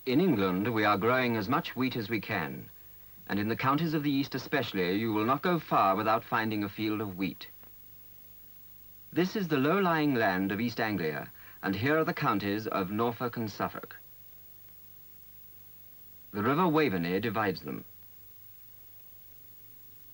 In England, we are growing as much wheat as we can, and in the counties of the East especially, you will not go far without finding a field of wheat. This is the low-lying land of East Anglia, and here are the counties of Norfolk and Suffolk. The River Waveney divides them.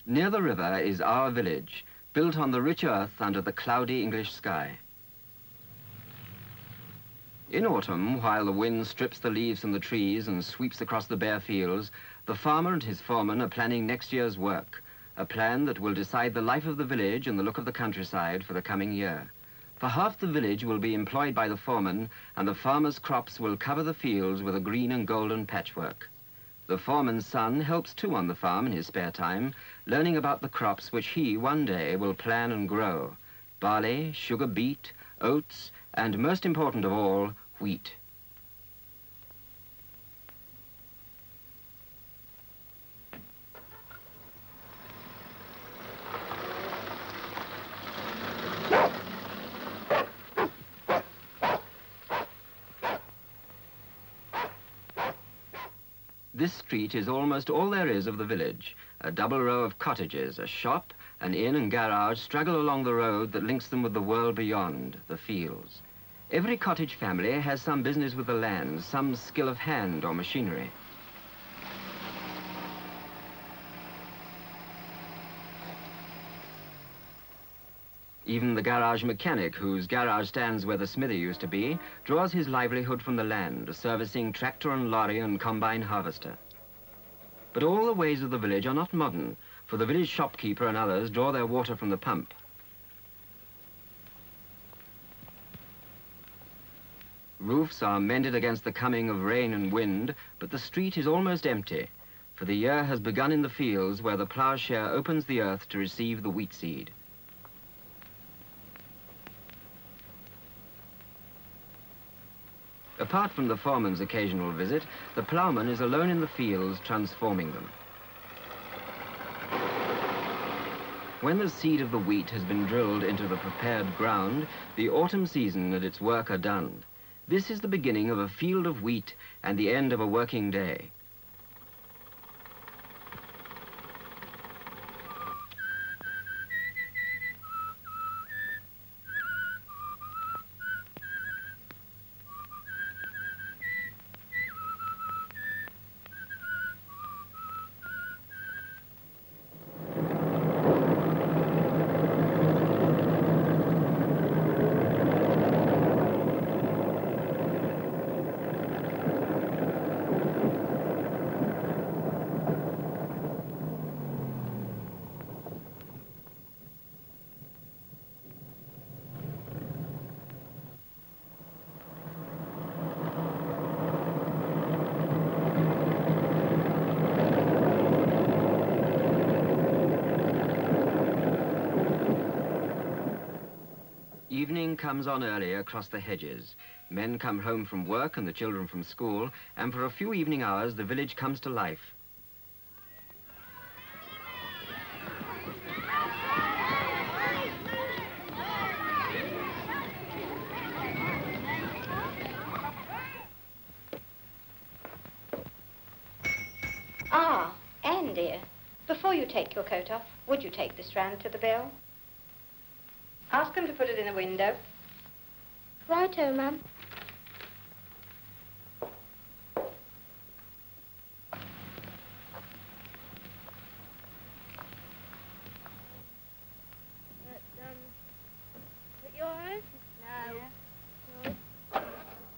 Near the river is our village, built on the rich earth under the cloudy English sky. In autumn, while the wind strips the leaves from the trees and sweeps across the bare fields, the farmer and his foreman are planning next year's work, a plan that will decide the life of the village and the look of the countryside for the coming year. For half the village will be employed by the foreman, and the farmer's crops will cover the fields with a green and golden patchwork. The foreman's son helps too on the farm in his spare time, learning about the crops which he one day will plan and grow: barley, sugar beet, oats, and most important of all, wheat. This street is almost all there is of the village. A double row of cottages, a shop, an inn and garage straggle along the road that links them with the world beyond, the fields. Every cottage family has some business with the land, some skill of hand or machinery. Even the garage mechanic, whose garage stands where the smithy used to be, draws his livelihood from the land, servicing tractor and lorry and combine harvester. But all the ways of the village are not modern, for the village shopkeeper and others draw their water from the pump. Roofs are mended against the coming of rain and wind, but the street is almost empty, for the year has begun in the fields where the ploughshare opens the earth to receive the wheat seed. Apart from the foreman's occasional visit, the ploughman is alone in the fields transforming them. When the seed of the wheat has been drilled into the prepared ground, the autumn season and its work are done. This is the beginning of a field of wheat and the end of a working day. Evening comes on early across the hedges. Men come home from work and the children from school, and for a few evening hours the village comes to life. Ah, Anne, dear, before you take your coat off, would you take this strand to the bill? Ask them to put it in the window. Righto, Mum. Put your own? No.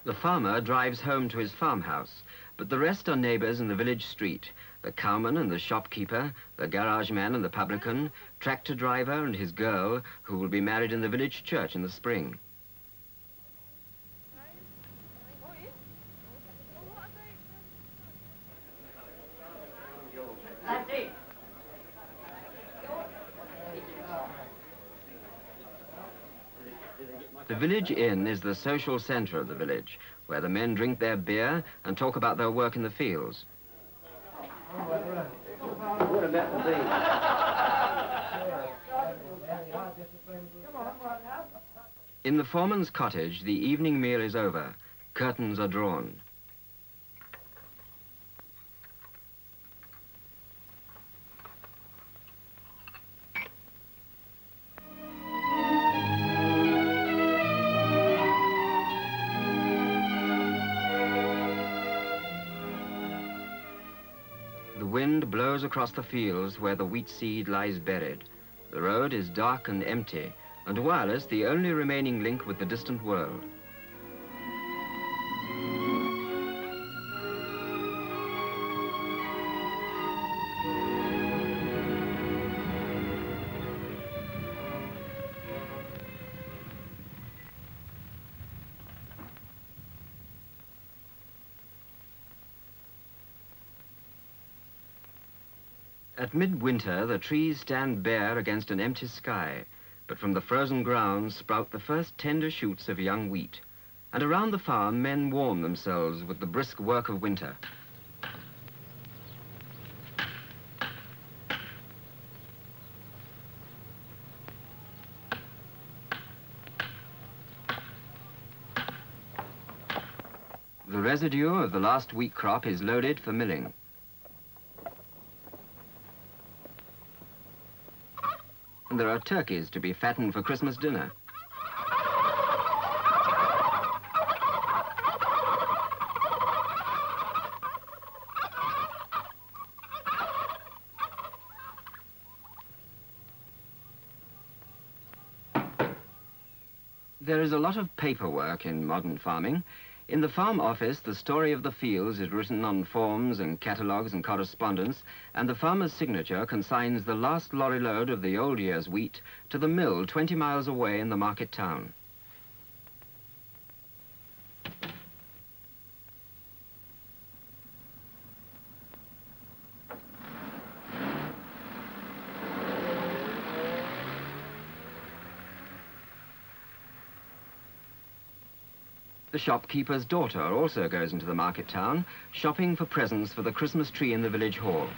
The farmer drives home to his farmhouse, but the rest are neighbors in the village street. The cowman and the shopkeeper, the garage man and the publican, tractor driver and his girl, who will be married in the village church in the spring. The village inn is the social center of the village, where the men drink their beer and talk about their work in the fields. What about the bees? In the foreman's cottage, the evening meal is over. Curtains are drawn. wind blows across the fields where the wheat seed lies buried. The road is dark and empty, and wireless the only remaining link with the distant world. At midwinter, the trees stand bare against an empty sky, but from the frozen ground sprout the first tender shoots of young wheat. And around the farm, men warm themselves with the brisk work of winter. The residue of the last wheat crop is loaded for milling. And there are turkeys to be fattened for Christmas dinner. There is a lot of paperwork in modern farming. In the farm office, the story of the fields is written on forms and catalogues and correspondence, and the farmer's signature consigns the last lorry load of the old year's wheat to the mill 20 miles away in the market town. The shopkeeper's daughter also goes into the market town, shopping for presents for the Christmas tree in the village hall.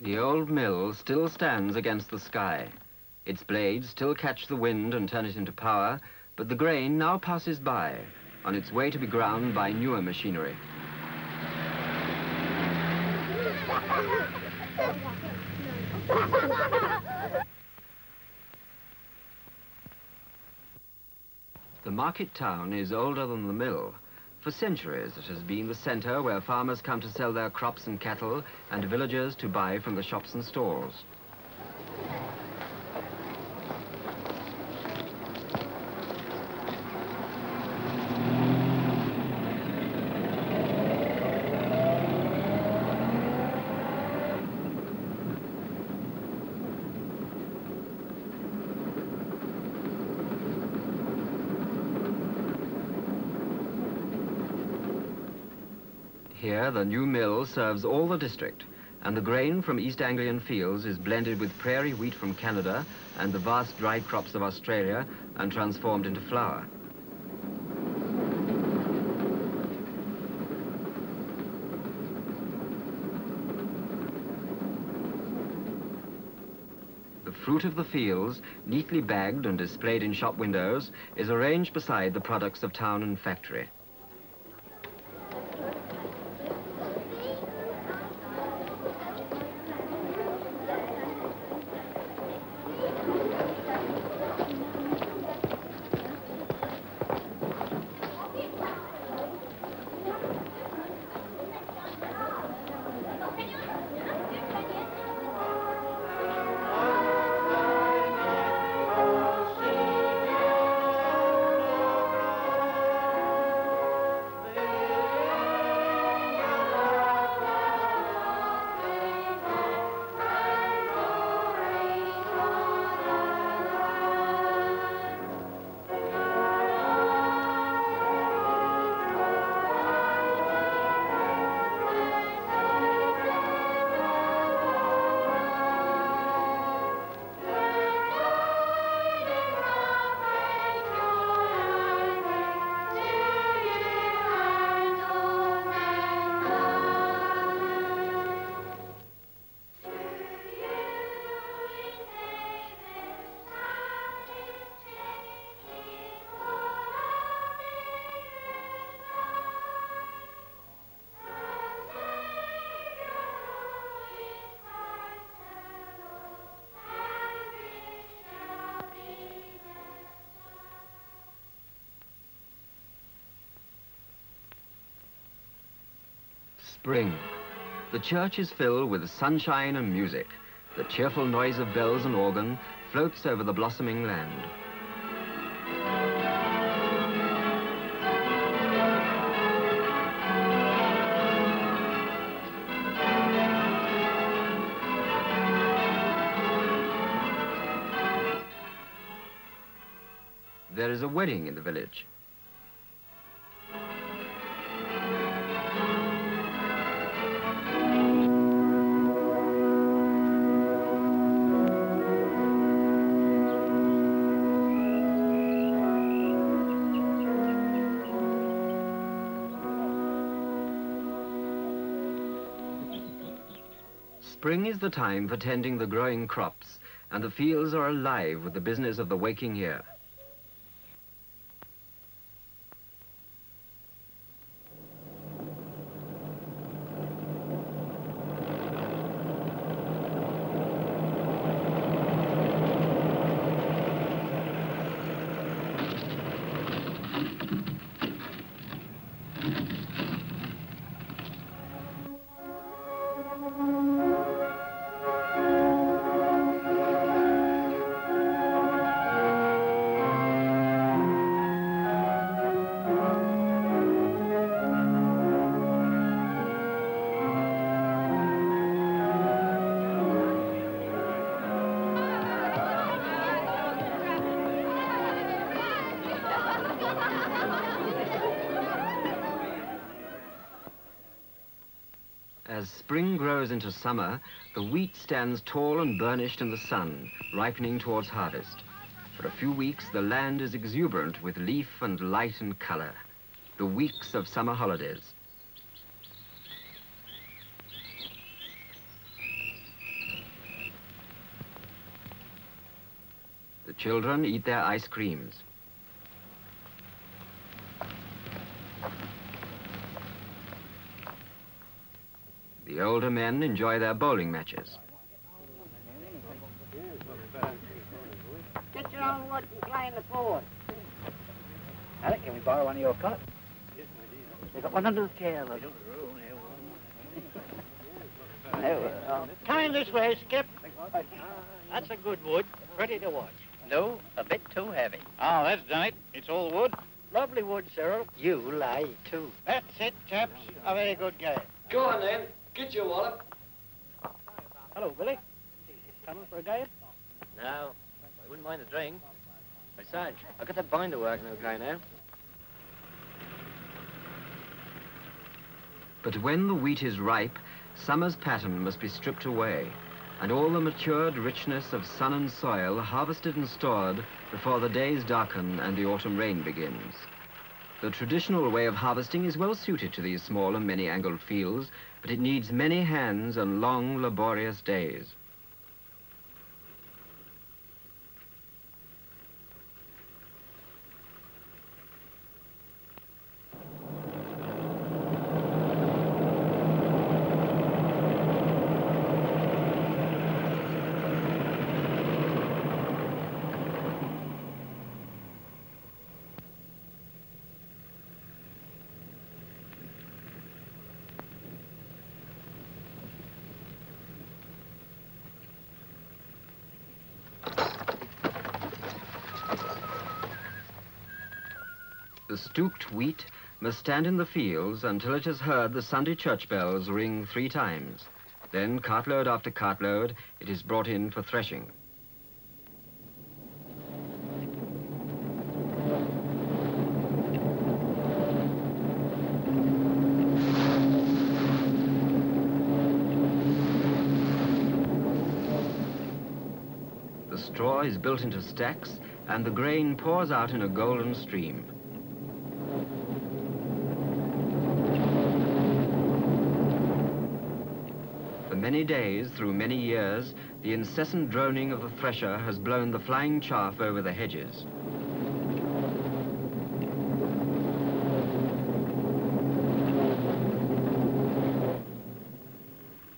The old mill still stands against the sky. Its blades still catch the wind and turn it into power, but the grain now passes by, on its way to be ground by newer machinery. The market town is older than the mill. For centuries, it has been the centre where farmers come to sell their crops and cattle, and villagers to buy from the shops and stalls. Here, the new mill serves all the district, and the grain from East Anglian fields is blended with prairie wheat from Canada and the vast dry crops of Australia and transformed into flour. The fruit of the fields, neatly bagged and displayed in shop windows, is arranged beside the products of town and factory. Spring. The church is filled with sunshine and music. The cheerful noise of bells and organ floats over the blossoming land. There is a wedding in the village. Spring is the time for tending the growing crops, and the fields are alive with the business of the waking year. As spring grows into summer, the wheat stands tall and burnished in the sun, ripening towards harvest. For a few weeks, the land is exuberant with leaf and light and color. The weeks of summer holidays. The children eat their ice creams. The older men enjoy their bowling matches. Get your own wood and play in the board. Alec, can we borrow one of your cots? They've got one under the chair. Come in this way, Skip. That's a good wood, ready to watch. No, a bit too heavy. Oh, that's done it. It's all wood. Lovely wood, Cyril. You lie, too. That's it, chaps. A very good game. Go on then. Get your wallet. Hello, Billy. Coming for a game? No, I wouldn't mind a drink. Besides, I've got that binder working okay now. But when the wheat is ripe, summer's pattern must be stripped away, and all the matured richness of sun and soil harvested and stored before the days darken and the autumn rain begins. The traditional way of harvesting is well suited to these small and many-angled fields, but it needs many hands and long, laborious days. The stooped wheat must stand in the fields until it has heard the Sunday church bells ring 3 times. Then, cartload after cartload, it is brought in for threshing. The straw is built into stacks, and the grain pours out in a golden stream. For many days, through many years, the incessant droning of the thresher has blown the flying chaff over the hedges.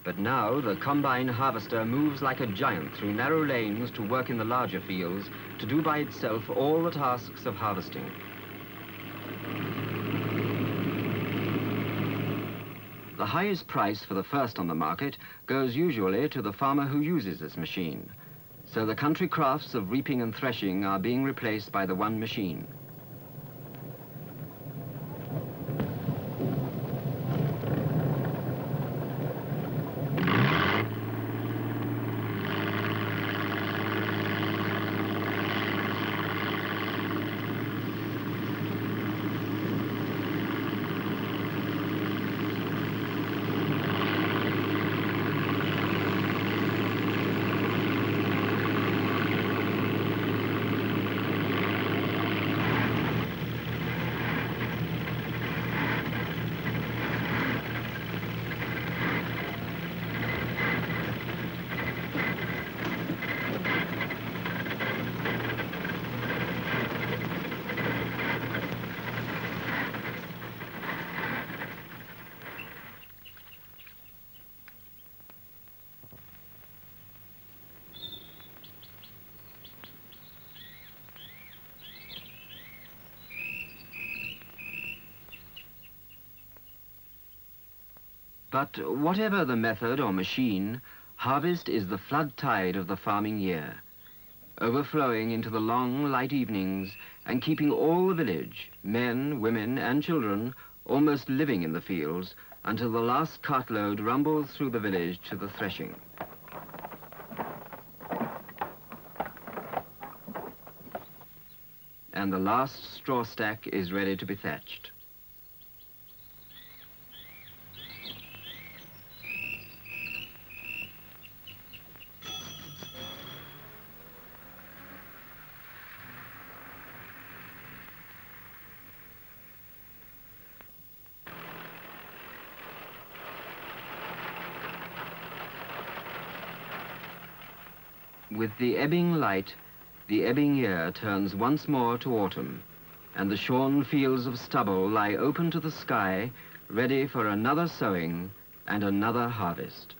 But now the combine harvester moves like a giant through narrow lanes to work in the larger fields, to do by itself all the tasks of harvesting. The highest price for the first on the market goes usually to the farmer who uses this machine. So the country crafts of reaping and threshing are being replaced by the one machine. But whatever the method or machine, harvest is the flood tide of the farming year, overflowing into the long, light evenings and keeping all the village, men, women, and children, almost living in the fields until the last cartload rumbles through the village to the threshing. And the last straw stack is ready to be thatched. With the ebbing light, the ebbing year turns once more to autumn, and the shorn fields of stubble lie open to the sky, ready for another sowing and another harvest.